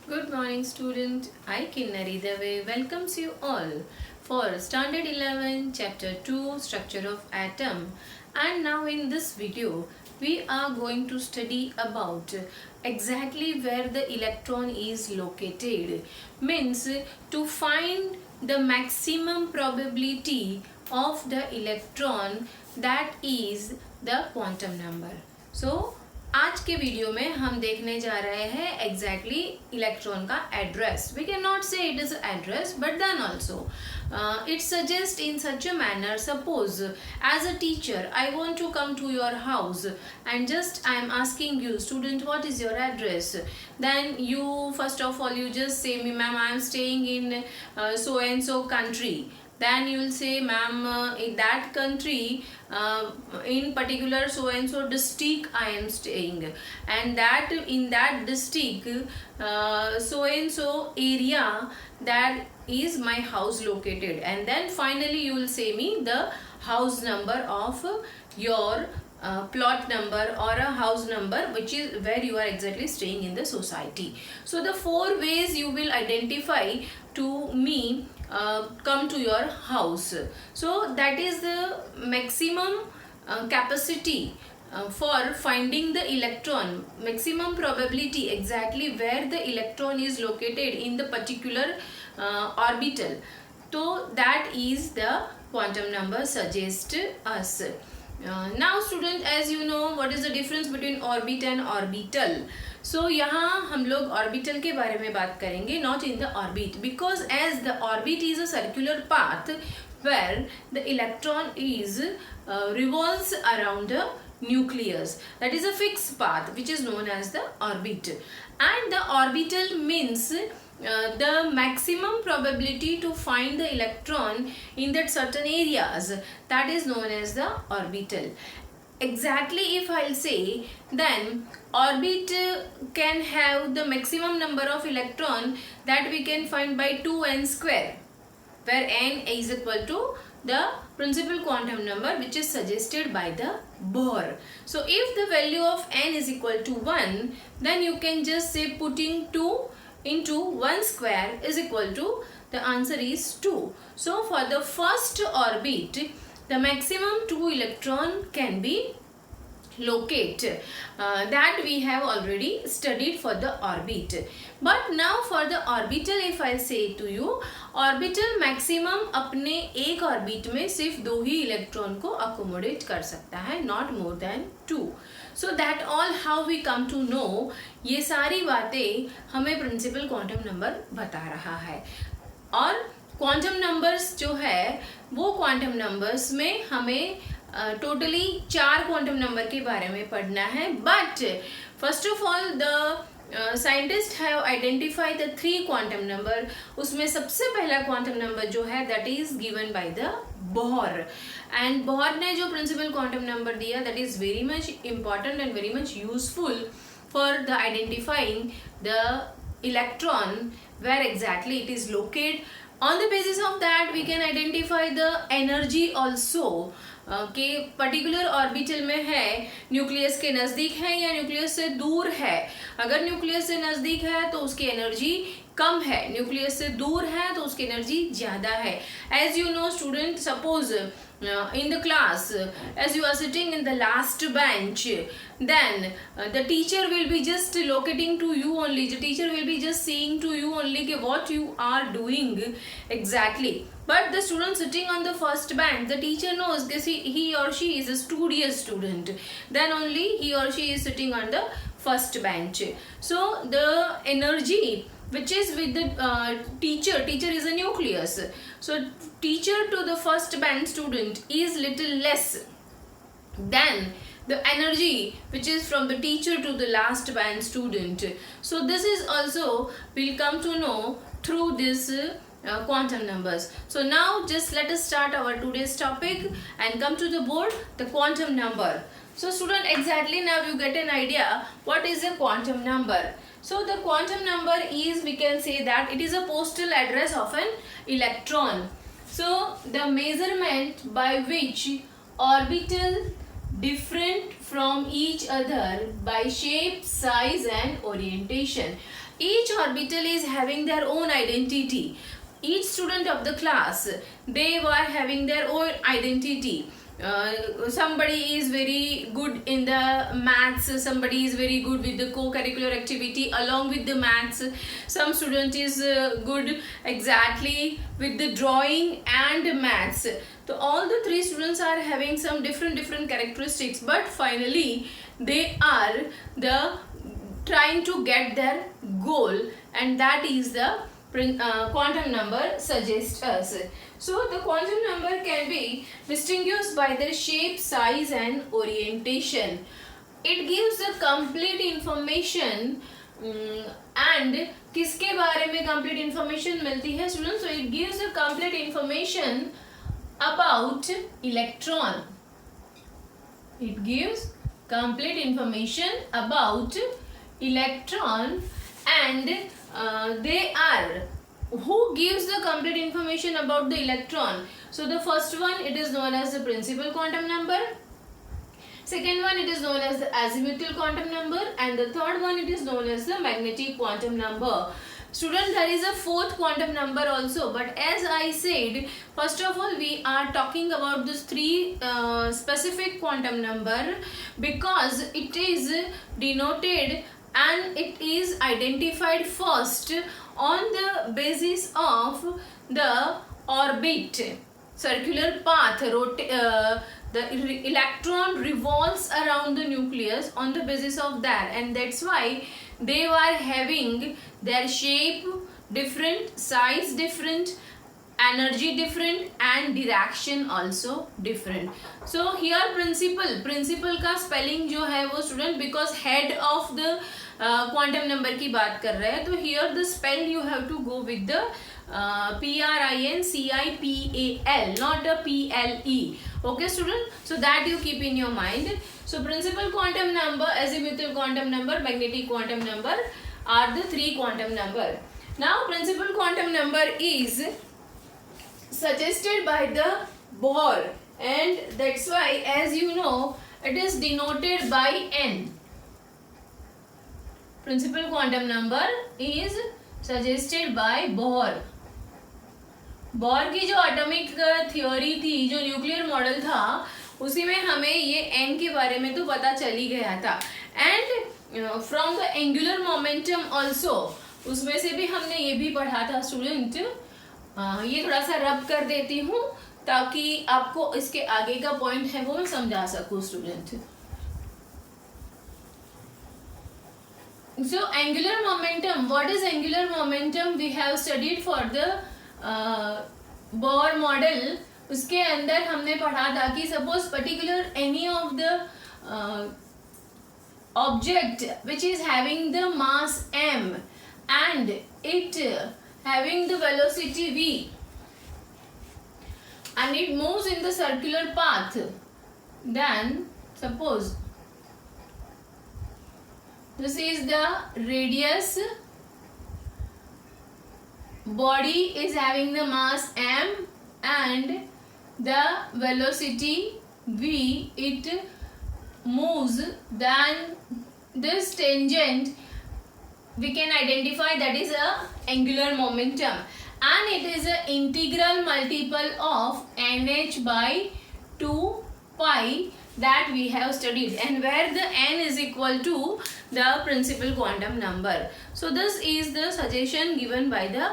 Good morning student, I Kinnari Dave welcomes you all for Standard 11 Chapter 2 Structure of Atom, and now in this video we are going to study about exactly where the electron is located, means to find the maximum probability of the electron, that is the quantum number. So आज के video में हम देखने जा रहे हैं exactly electron का address. We can not say it is address, but then also it suggests in such a manner. Suppose as a teacher I want to come to your house and just I am asking you, student, what is your address? Then you first of all you just say me, ma'am, I am staying in so and so country. Then you will say, ma'am, in that country, in particular so and so district I am staying, and that in that district so and so area, that is my house located. And then finally you will say me the house number of your plot number or a house number, which is where you are exactly staying in the society. So the four ways you will identify to me come to your house. So that is the maximum capacity for finding the electron, maximum probability exactly where the electron is located in the particular orbital. So that is the quantum number suggest us. Now student, as you know, what is the difference between orbit and orbital? So यहाँ हम लोग orbital के बारे में बात करेंगे, not in the orbit, because as the orbit is a circular path where the electron is revolves around the nucleus. That is a fixed path which is known as the orbit, and the orbital means the maximum probability to find the electron in that certain areas, that is known as the orbital. Exactly, if I'll say, then orbit can have the maximum number of electron that we can find by 2n square, where n is equal to the principal quantum number which is suggested by the Bohr. So if the value of n is equal to 1, then you can just say putting 2 into 1 square is equal to, the answer is 2. So for the first orbit, the maximum 2 electron can be locate, that we have already studied for the orbit. But now for the orbital, if I say to you, orbital maximum अपने एक orbit में सिर्फ 2 ही electron को accommodate कर सकता है, not more than 2. So that all how we come to know, ये सारी बातें हमें principal quantum number बता रहा है. और quantum numbers जो है वो quantum numbers में हमें टोटली 4 क्वांटम नंबर के बारे में पढ़ना है. But first of all the scientist have identified the 3 quantum number. उसमें सबसे पहला क्वांटम नंबर जो है that is given by the Bohr, and Bohr ने जो प्रिंसिपल क्वांटम नंबर दिया that is very much important and very much useful for the identifying the electron where exactly it is located. On the basis of that we can identify the energy also, कि particular orbital में है, nucleus के नज़दीक है या nucleus से दूर है. अगर न्यूक्लियस से नज़दीक है तो उसकी एनर्जी कम है, न्यूक्लियस से दूर है तो उसकी एनर्जी ज़्यादा है. As you know student, suppose in the class, as you are sitting in the last bench, then the teacher will be just locating to you only, the teacher will be just seeing to you only what you are doing exactly. But the student sitting on the first bench, the teacher knows that he or she is a studious student, then only he or she is sitting on the first bench. So the energy which is with the teacher is a nucleus, so teacher to the first bench student is little less than the energy which is from the teacher to the last bench student. So this is also we'll come to know through this quantum numbers. So now just let us start our today's topic and come to the board, the quantum number. So student, exactly now you get an idea what is a quantum number. So the quantum number is, we can say that it is a postal address of an electron. So the measurement by which orbital different from each other by shape, size and orientation. each orbital is having their own identity. Each student of the class, they were having their own identity. Somebody is very good in the maths, somebody is very good with the co-curricular activity along with the maths, some student is good exactly with the drawing and maths. So all the three students are having some different characteristics, but finally they are the trying to get their goal, and that is the quantum number suggests us. So the quantum number can be distinguished by their shape, size and orientation. It gives the complete information. And किसके बारे में complete information मिलती है students? So it gives the complete information about electron. It gives complete information about electron, and they are, who gives the complete information about the electron? So the first one, it is known as the principal quantum number. Second one, it is known as the azimuthal quantum number, and the third one, it is known as the magnetic quantum number. Student, there is a fourth quantum number also, but as I said, first of all we are talking about this three specific quantum number because it is denoted and it is identified first on the basis of the orbit, circular path. The electron revolves around the nucleus on the basis of that, and that's why they were having their shape different, size different, energy different and direction also different. So here principal का spelling जो है वो student, because head of the quantum number की बात कर रहे हैं, तो here the spell you have to go with the PRINCIPAL, not a PLE. Okay student, so that you keep in your mind. So principal quantum number, azimuthal quantum number, magnetic quantum number are the three quantum number. Now principal quantum number is suggested by the Bohr, and that's why, as you know, it is denoted by N. Principal quantum number is suggested by Bohr. Bore की जो atomic theory थी, जो nuclear model था, उसी में हमें ये N के बारे में तो पता चल ही गया था, and from the angular momentum also, उसमें से भी हमने ये भी पढ़ा था स्टूडेंट. ये थोड़ा सा रब कर देती हूँ ताकि आपको इसके आगे का पॉइंट है वो मैं समझा सकूँ student. So angular momentum, what is angular momentum? We have studied for the Bohr model. उसके अंदर हमने पढ़ा था कि suppose particular any of the object which is having the mass m and it having the velocity v and it moves in the circular path, then suppose this is the radius, body is having the mass m and the velocity v, it moves, then this tangent we can identify that is a angular momentum, and it is a integral multiple of nh by 2 pi that we have studied, and where the n is equal to the principal quantum number. So this is the suggestion given by the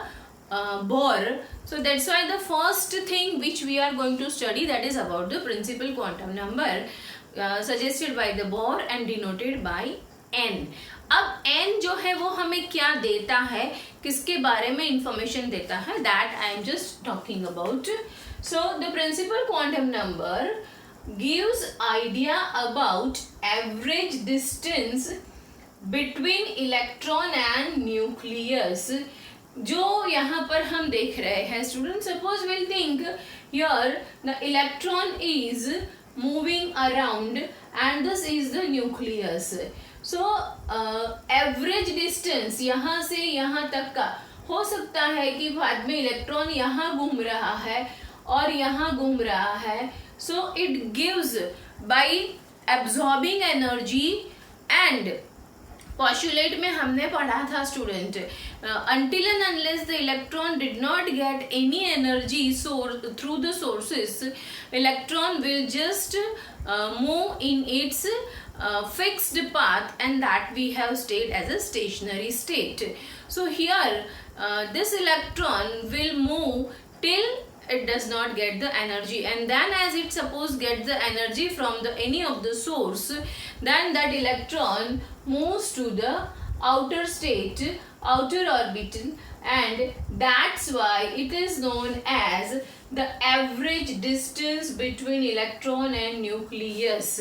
Bohr. So that's why the first thing which we are going to study, that is about the principal quantum number suggested by the Bohr and denoted by n. अब n जो है वो हमें क्या देता है, किसके बारे में इंफॉर्मेशन देता है, that I am just talking about. So the principal quantum number gives idea about average distance between electron and nucleus. जो यहाँ पर हम देख रहे हैं student, suppose will think here the electron is moving around and this is the nucleus. So average distance यहाँ से यहाँ तक का हो सकता है कि बाद में इलेक्ट्रॉन यहाँ घूम रहा है और यहाँ घूम रहा है. So it gives by absorbing energy and postulate में हमने पढ़ा था student, until and unless the electron did not get any energy through the sources, electron will just move in its fixed path, and that we have stayed as a stationary state. So here this electron will move till it does not get the energy, and then as it suppose get the energy from the any of the source, then that electron moves to the outer state, outer orbital, and that's why it is known as the average distance between electron and nucleus.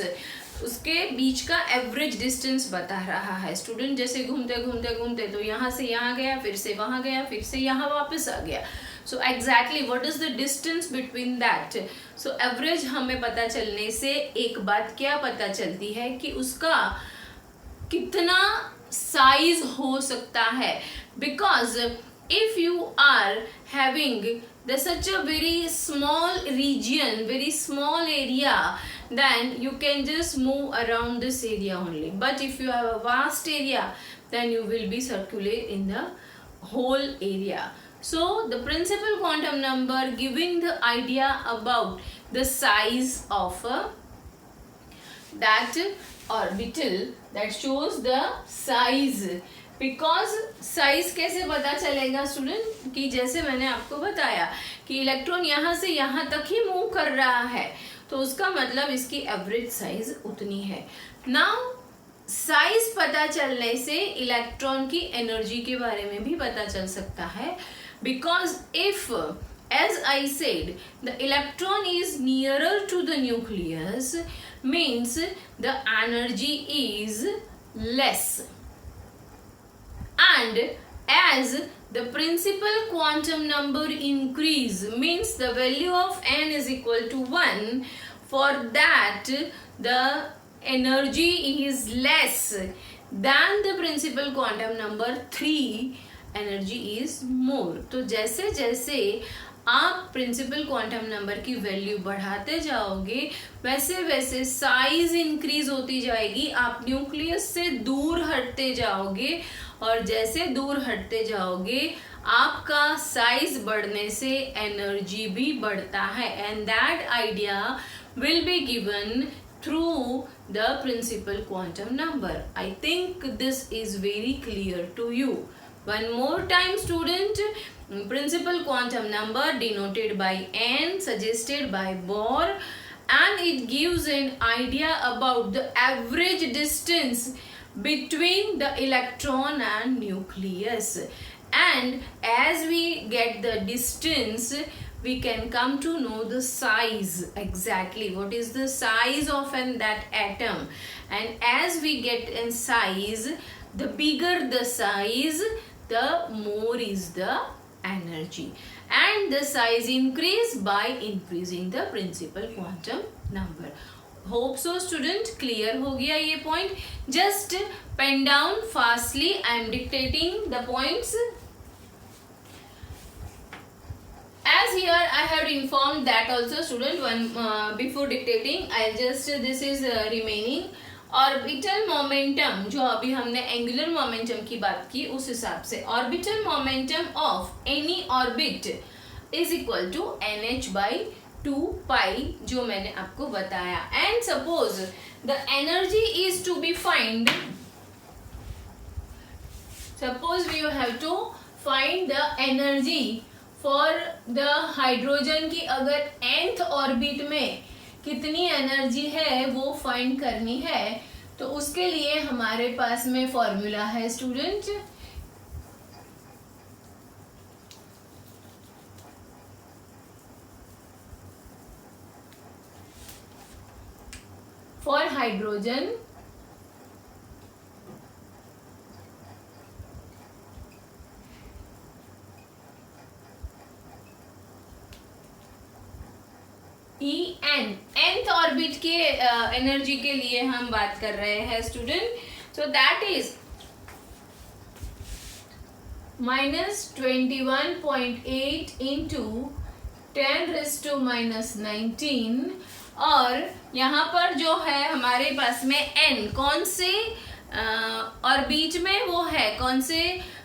उसके बीच का average distance बता रहा है student. जैसे घूमते घूमते घूमते तो यहाँ से यहाँ गया, फिर से वहाँ गया, फिर से यहाँ वापस आ गया। So exactly what is the distance between that. So average हमें पता चलने से एक बात क्या पता चलती है कि उसका कितना साइज हो सकता है, because if you are having such a very small region, very small area, then you can just move around this area only. But if you have a vast area, then you will be circulate in the whole area. So the principal quantum number giving the idea about the size of that orbital, that shows the size. Because size कैसे पता चलेगा student, कि जैसे मैंने आपको बताया कि electron यहाँ से यहाँ तक ही मूव कर रहा है, तो उसका मतलब इसकी एवरेज साइज उतनी है। नाउ साइज पता चलने से इलेक्ट्रॉन की एनर्जी के बारे में भी पता चल सकता है, because if as I said the electron is nearer to the nucleus, means the energy is less. And as the principal quantum number increase, means the value of n is equal to 1, for that the energy is less than the principal quantum number 3, energy is more. तो जैसे जैसे आप principal quantum number की value बढ़ाते जाओगे, वैसे वैसे size increase होती जाएगी, आप न्यूक्लियस से दूर हटते जाओगे, और जैसे दूर हटते जाओगे आपका साइज बढ़ने से एनर्जी भी बढ़ता है, and that idea will be given through the principal quantum number. I think this is very clear to you. One more time student, principal quantum number denoted by n, suggested by Bohr, and it gives an idea about the average distance between the electron and nucleus. And as we get the distance, we can come to know the size, exactly what is the size of that atom. And as we get in size, the bigger the size, the more is the energy, and the size increase by increasing the principal quantum number. Hope so student clear हो गया ये point. Just pen down fastly. I am dictating the points. As here I have informed that also student, one before dictating I'll just this is remaining orbital momentum, जो अभी हमने angular momentum की बात की उस हिसाब से orbital momentum of any orbit is equal to nh/2π, जो मैंने आपको बताया. And suppose the energy is to be find, suppose we have to find the energy for the hydrogen की अगर nth ऑर्बिट में कितनी एनर्जी है वो फाइंड करनी है, तो उसके लिए हमारे पास में फॉर्मूला है student. For hydrogen nth orbit के एनर्जी के लिए हम बात कर रहे हैं student. So that is -21.8 into 10⁻⁻19. और यहाँ पर जो है हमारे पास में n कौन से और बीच में वो है कौन से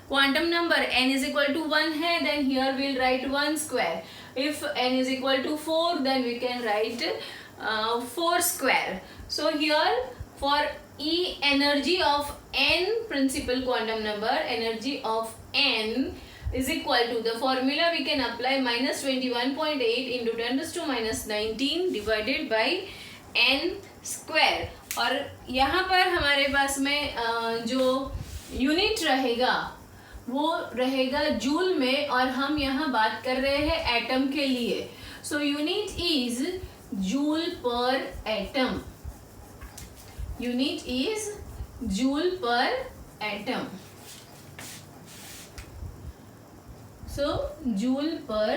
quantum number n is equal to 1 है, then here we'll write 1 square. If n is equal to 4, then we can write 4 square. So here for E energy of n principal quantum number, energy of n is equal to the formula we can apply minus 21.8 into 10 raised to minus 19 divided by n square. और यहाँ पर हमारे पास में जो unit रहेगा वो रहेगा joule में, और हम यहाँ बात कर रहे हैं एटम के लिए. सो यूनिट इज जूल पर एटम. यूनिट इज जूल पर एटम. सो जूल पर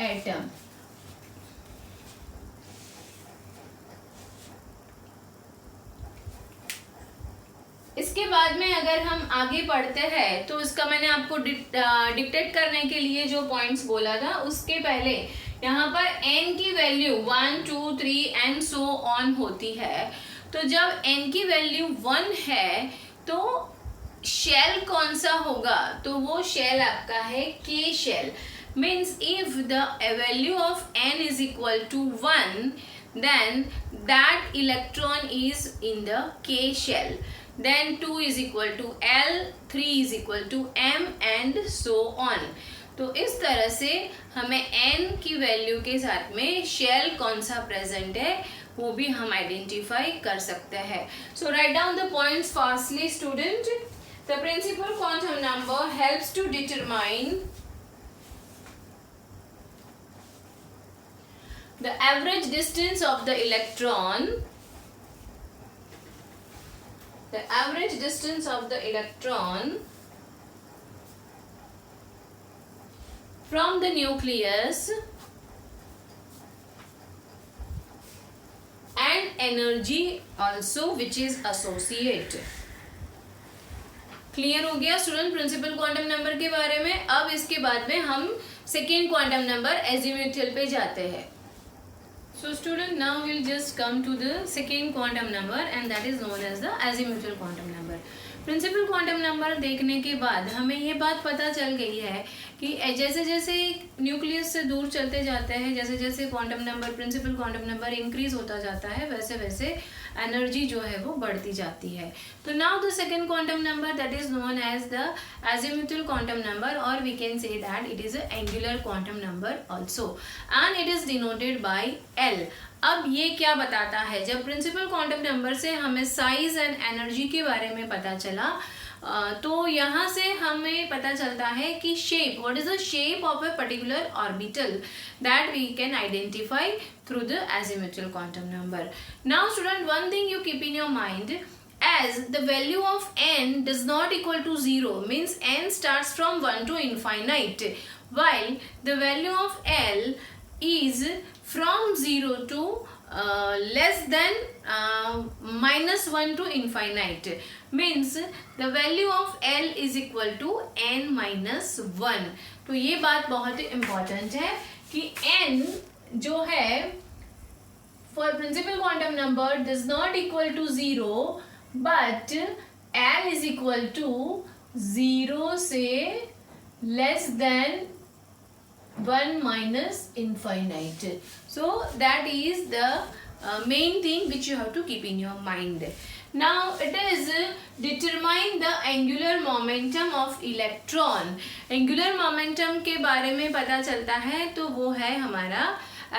एटम. इसके बाद में अगर हम आगे पढ़ते हैं तो इसका मैंने आपको डिक्टेट करने के लिए जो पॉइंट्स बोला था, उसके पहले यहाँ पर n की वैल्यू 1, 2, 3 एंड सो ऑन होती है. तो जब n की वैल्यू 1 है तो शेल कौन सा होगा, तो वो शेल आपका है K shell. Means if the value of n is equal to 1, then that electron is in the K shell. Then 2 is equal to L, 3 is equal to M and so on. तो इस तरह से हमें n की value के साथ में shell कौन सा प्रेजेंट है वो भी हम आइडेंटिफाई कर सकते हैं. So write down the points fastly student. The principal quantum number helps to determine the average distance of the electron. The average distance of the electron from the nucleus and energy also which is associated. Clear हो गया student principal quantum number के बारे में. अब इसके बाद में हम सेकेंड क्वांटम नंबर एजीम्यूथल पे जाते हैं. So student, now we'll just come to the second quantum number and that is known as the azimuthal quantum number. Principal quantum number देखने के बाद हमें ये बात पता चल गई है कि जैसे जैसे न्यूक्लियस से दूर चलते जाते हैं, जैसे जैसे quantum number principal quantum number increase होता जाता है, वैसे वैसे एनर्जी जो है वो बढ़ती जाती है. तो now the second quantum number that is known as the azimuthal quantum number, or we can say that it is an angular quantum number also and it is denoted by L. अब ये क्या बताता है, जब principal quantum number से हमें size and energy के बारे में पता चला तो यहाँ से हमें पता चलता है कि shape, what is the shape of a particular orbital, that we can identify through the azimuthal quantum number. Now student, one thing you keep in your mind, as the value of n does not equal to 0, means n starts from 1 to infinite, while the value of L is from 0 to less than minus 1 to infinite, means the value of L is equal to n minus 1. तो ये बात बहुत ही important है कि n जो है for principal quantum number does not equal to 0, but L is equal to 0 से less than 1 minus infinite. So that is the main thing which you have to keep in your mind. Now it is determine the angular momentum of electron. Angular momentum के बारे में पता चलता है तो वो है हमारा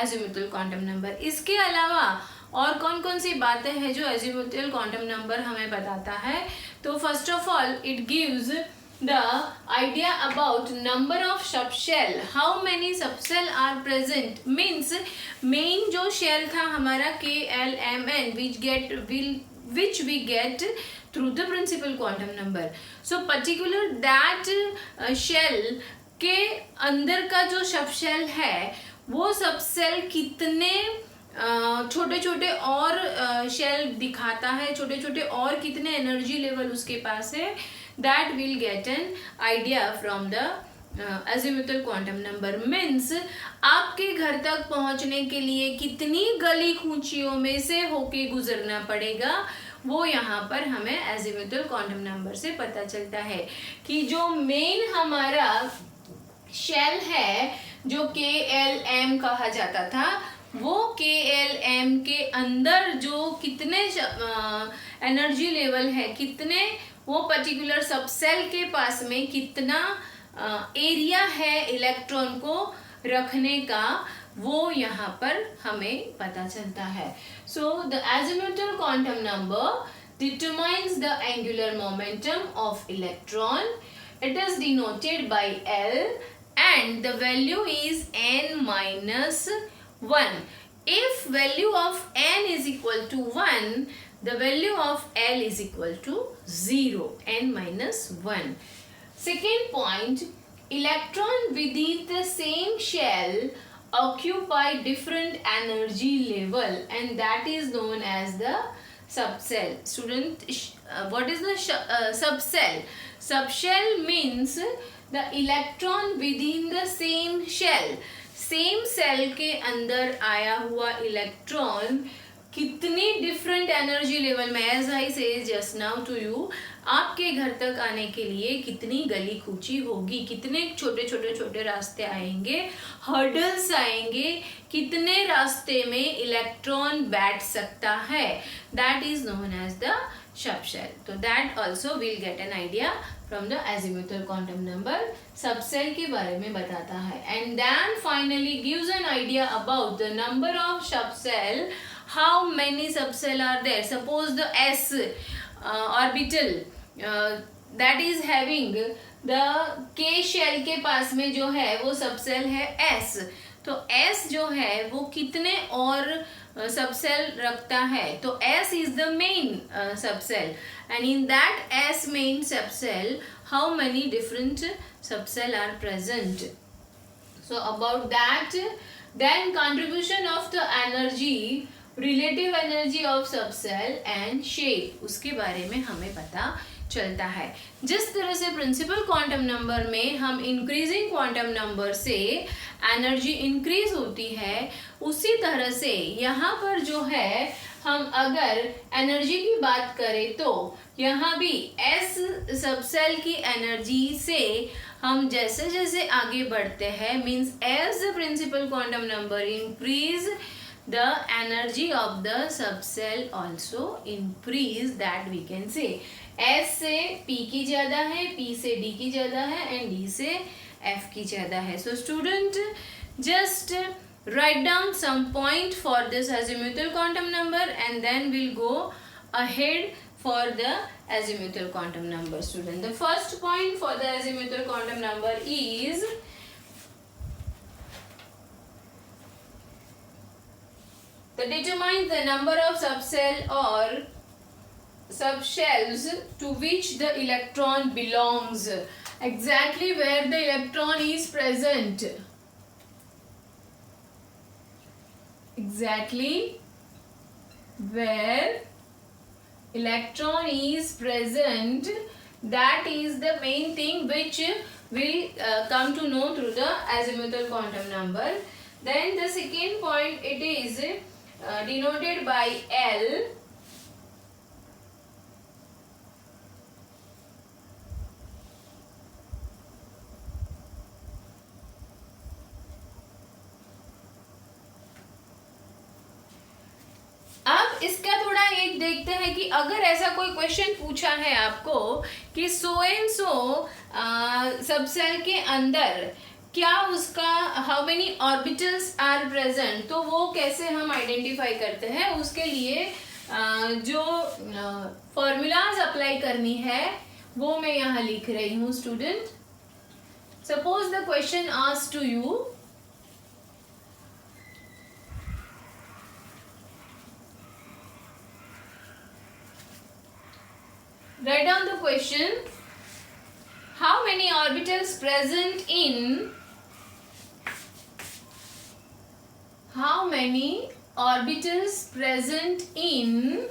azimuthal quantum number. इसके अलावा और कौन कौन सी बातें हैं जो azimuthal quantum number हमें बताता है, तो first of all it gives the idea about number of subshell, how many subshell are present, means main जो shell था हमारा K, L, M, N which we get through the principal quantum number. So particular that shell के अंदर का जो subshell है वो subshell कितने छोटे छोटे और शेल दिखाता है, छोटे छोटे और कितने एनर्जी लेवल उसके पास है, that will get an idea from the azimuthal quantum number means आपके घर तक पहुंचने के लिए कितनी गली कूचियों में से होके गुजरना पड़ेगा, वो यहाँ पर हमें एजिमुथल क्वांटम नंबर से पता चलता है कि जो मेन हमारा शेल है जो KLM कहा जाता था, वो KLM के अंदर जो कितने एनर्जी लेवल है, कितने वो पर्टिकुलर सबसेल के पास में कितना एरिया है इलेक्ट्रॉन को रखने का, वो यहाँ पर हमें पता चलता है. So the azimuthal quantum number determines the angular momentum of electron. It is denoted by L and the value is n minus 1. If value of n is equal to 1, the value of L is equal to 0, n minus 1. Second point, electron within the same shell occupy different energy level and that is known as the subcell. Student, what is the subcell? Subshell means the electron within the same shell. Same shell के अंदर आया हुआ electron कितनी different energy level में, as I say just now to you, आपके घर तक आने के लिए कितनी गली कूची होगी, कितने छोटे छोटे छोटे रास्ते आएंगे, हर्डल्स आएंगे, कितने रास्ते में इलेक्ट्रॉन बैठ सकता है, that is known as the subshell. तो that also will get an idea from the azimuthal quantum number. Subshell के बारे में बताता है and then finally gives an idea about the number of subshell. How many subcell are there? Suppose the s orbital that is having the k shell के पास में जो है वो सबसेल है s. तो s जो है वो कितने और सबसेल रखता है, तो s is the main subcell and in that s main subcell how many different subcell are present. So about that, then contribution of the energy, relative energy of subshell and shape, उसके बारे में हमें पता चलता है. जिस तरह से प्रिंसिपल क्वांटम नंबर में हम इंक्रीजिंग क्वांटम नंबर से एनर्जी इंक्रीज होती है, उसी तरह से यहाँ पर जो है हम अगर एनर्जी की बात करें तो यहाँ भी एस सबसेल की एनर्जी से हम जैसे जैसे आगे बढ़ते हैं, means as the principal quantum number increase, the energy of the subcell also increase, that we can say. S से P की ज़्यादा है, P से D की ज़्यादा है and D से F की ज़्यादा है. So student, just write down some point for this azimuthal quantum number and then we'll go ahead for the azimuthal quantum number. Student, the first point for the azimuthal quantum number is that determines the number of subcell or subshells to which the electron belongs, exactly where the electron is present, exactly where electron is present, that is the main thing which will come to know through the azimuthal quantum number. Then the second point, it is denoted by L. अब इसका थोड़ा एक देखते हैं कि अगर ऐसा कोई क्वेश्चन पूछा है आपको कि सो एंड सो सबसेल के अंदर क्या उसका how many orbitals are present, तो वो कैसे हम आइडेंटिफाई करते हैं, उसके लिए जो फॉर्मूलाज अप्लाई करनी है वो मैं यहाँ लिख रही हूँ. Student, suppose the question asked to you, write down the question, how many orbitals present in, how many orbitals present in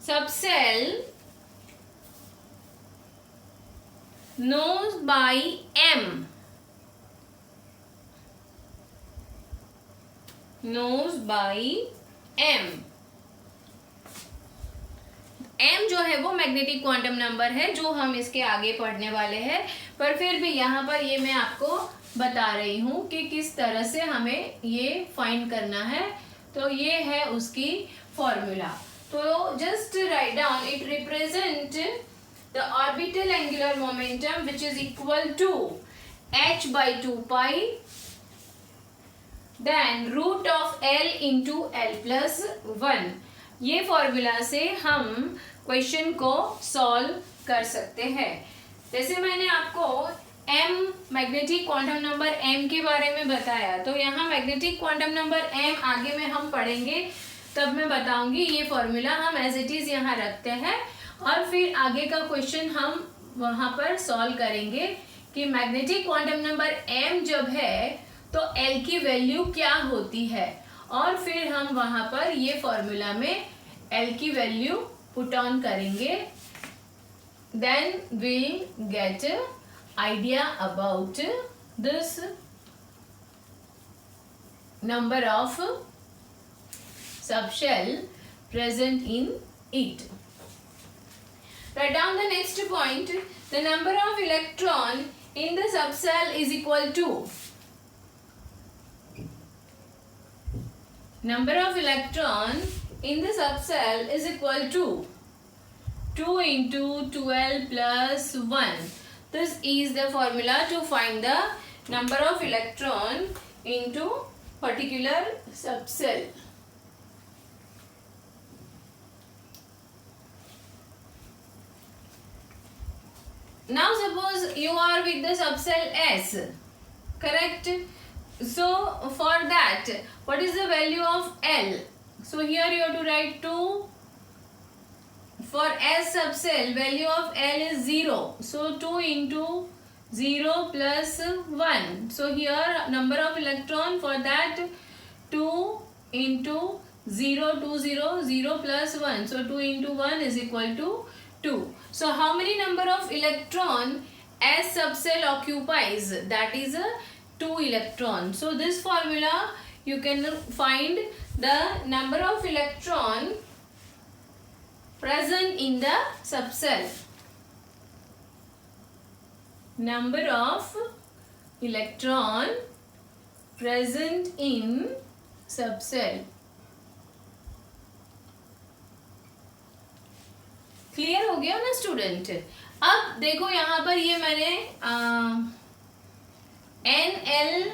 subcell known by m, known by m. m जो है वो मैग्नेटिक क्वांटम नंबर है जो हम इसके आगे पढ़ने वाले हैं, पर फिर भी यहाँ पर ये मैं आपको बता रही हूँ कि किस तरह से हमें ये फाइंड करना है। तो ये है उसकी फॉर्मूला। तो just write down, it represent the orbital angular momentum which is equal to h/2 then root of l into l+1। ये फॉर्मूला से हम क्वेश्चन को सॉल्व कर सकते हैं। जैसे मैंने आपको m magnetic quantum number m के बारे में बताया, तो यहाँ मैग्नेटिक क्वांटम नंबर m आगे में हम पढ़ेंगे तब मैं बताऊंगी। ये फॉर्मूला हम एज इट इज यहाँ रखते हैं और फिर आगे का क्वेश्चन हम वहां पर सॉल्व करेंगे कि मैग्नेटिक क्वांटम नंबर m जब है तो l की वैल्यू क्या होती है, और फिर हम वहां पर ये फॉर्मूला में l की वैल्यू पुट ऑन करेंगे। Then we get idea about this number of subshell present in it. Write down the next point. The number of electron in the subshell is equal to, number of electron in the subshell is equal to 2 into 12 plus 1. This is the formula to find the number of electron into particular subshell. Now suppose you are with the subshell S, correct? So for that, what is the value of L? So here you have to write 2. For S subshell, value of L is 0. So 2 into 0 plus 1. So here number of electron for that 2 into 0, 2, 0, 0 plus 1. So 2 into 1 is equal to 2. So how many number of electron S subshell occupies? That is 2 electron. So this formula you can find the number of electron present in the subshell. Number of electron present in subshell. Clear हो गया ना student? अब देखो यहाँ पर ये मैंने NL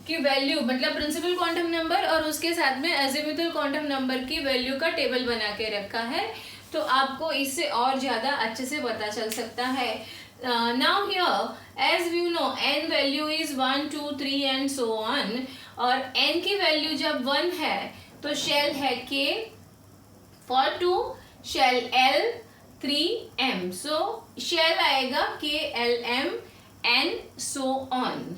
की वैल्यू मतलब प्रिंसिपल क्वांटम नंबर और उसके साथ में अज़ीमुथल क्वांटम नंबर की वैल्यू का टेबल बना के रखा है, तो आपको इससे और ज्यादा अच्छे से पता चल सकता है। Now here as you know n value is 1, 2, 3 and so on, और n की वैल्यू जब 1 है तो शेल है k, for 2 shell l, 3m, so shell आएगा k, l, m and so on.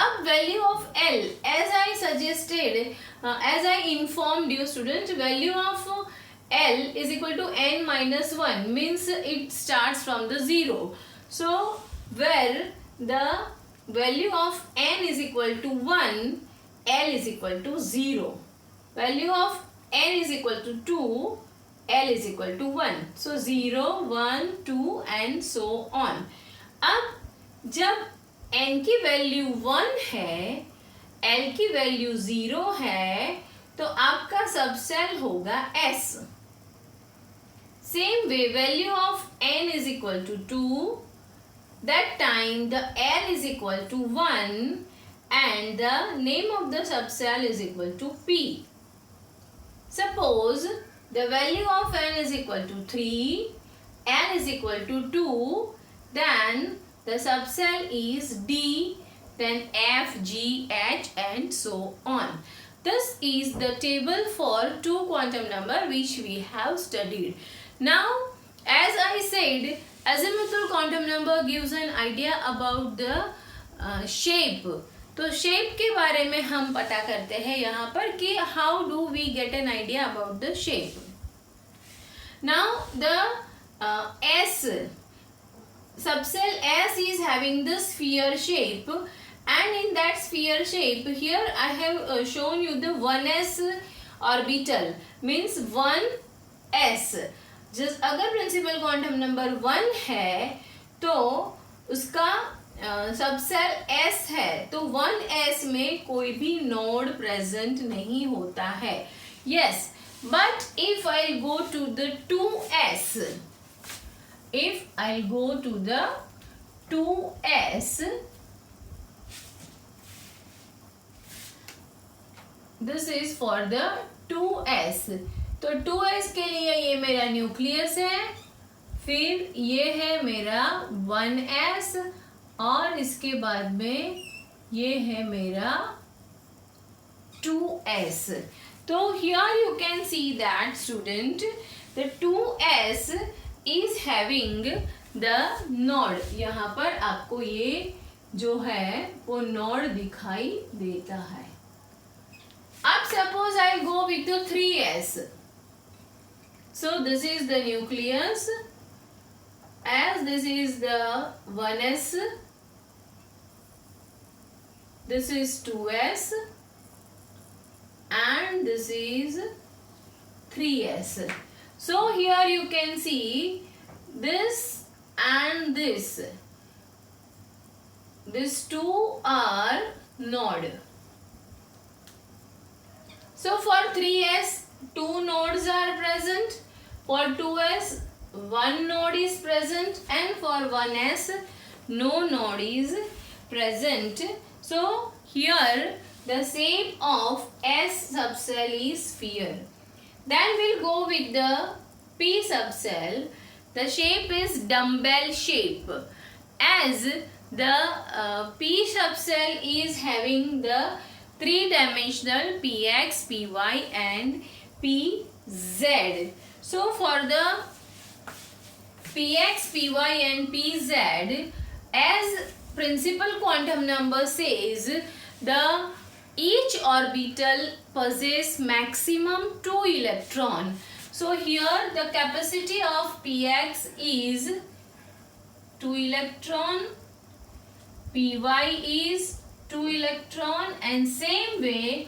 अब value of l, as I suggested, as I informed you student, value of l is equal to n minus 1, means it starts from the 0. So where the value of n is equal to 1, l is equal to 0. Value of n is equal to 2, l is equal to 1. So 0, 1, 2 and so on. अब जब n की value 1 है, l की value 0 है, तो आपका subshell होगा S. Same way, value of n is equal to 2. That time the l is equal to 1 and the name of the subcell is equal to P. Suppose the value of n is equal to 3, n is equal to 2, then the subcell is D, then F, G, H and so on. This is the table for two quantum number which we have studied. Now, as I said, azimuthal quantum number gives an idea about the shape. तो shape के बारे में हम पता करते हैं यहाँ पर कि how do we get an idea about the shape. Now the S. Subcell S is having the sphere shape, and in that sphere shape here I have shown you the 1s orbital, means 1s. just अगर principal quantum number 1 है तो उसका subshell S है, तो 1s में कोई भी node present नहीं होता है. Yes, but if I go to the 2s, if I'll go to the 2s, this is for the 2s. तो 2s के लिए ये मेरा न्यूक्लियस है, फिर ये है मेरा 1s, और इसके बाद में ये है मेरा 2s. तो here you can see that student, the 2s is having the node. यहाँ पर आपको ये जो है वो नोड दिखाई देता है. अब suppose I go with the 3s. So this is the nucleus, as this is the 1s, this is 2s, and this is 3s. So here you can see this and this. These two are node. So for 3s, 2 nodes are present. For 2s, 1 node is present, and for 1s, no node is present. So here the shape of S subcell is sphere. Then we'll go with the P subcell. The shape is dumbbell shape, as the P subcell is having the 3-dimensional px, py and pz. So for the px, py and pz, as principal quantum number says, the each orbital possess maximum 2 electron. So here the capacity of px is 2 electron, py is 2 electron, and same way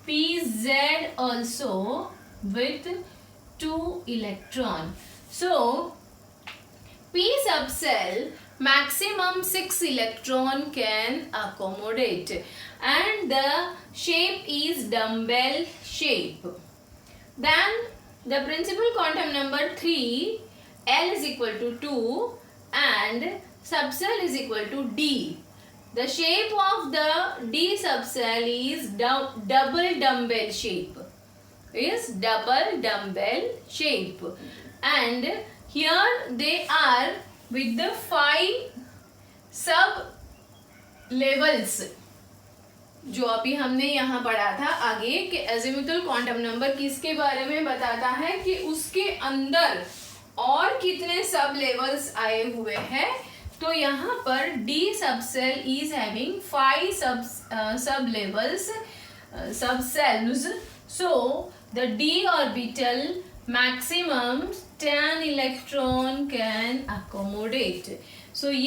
pz also with 2 electron. So P subcell maximum 6 electron can accommodate, and the shape is dumbbell shape. Then the principal quantum number 3, L is equal to 2 and subcell is equal to D. The shape of the D subcell is double dumbbell shape. Is double dumbbell shape, and here they are with the 5 sub levels. जो अभी हमने यहाँ पढ़ा था आगे कि azimuthal quantum number किसके बारे में बताता है कि उसके अंदर और कितने सब लेवल्स आए हुए हैं. तो यहाँ पर D subcell is having 5 sub levels, subcells. So the D orbital maximum 10 electron can accommodate. So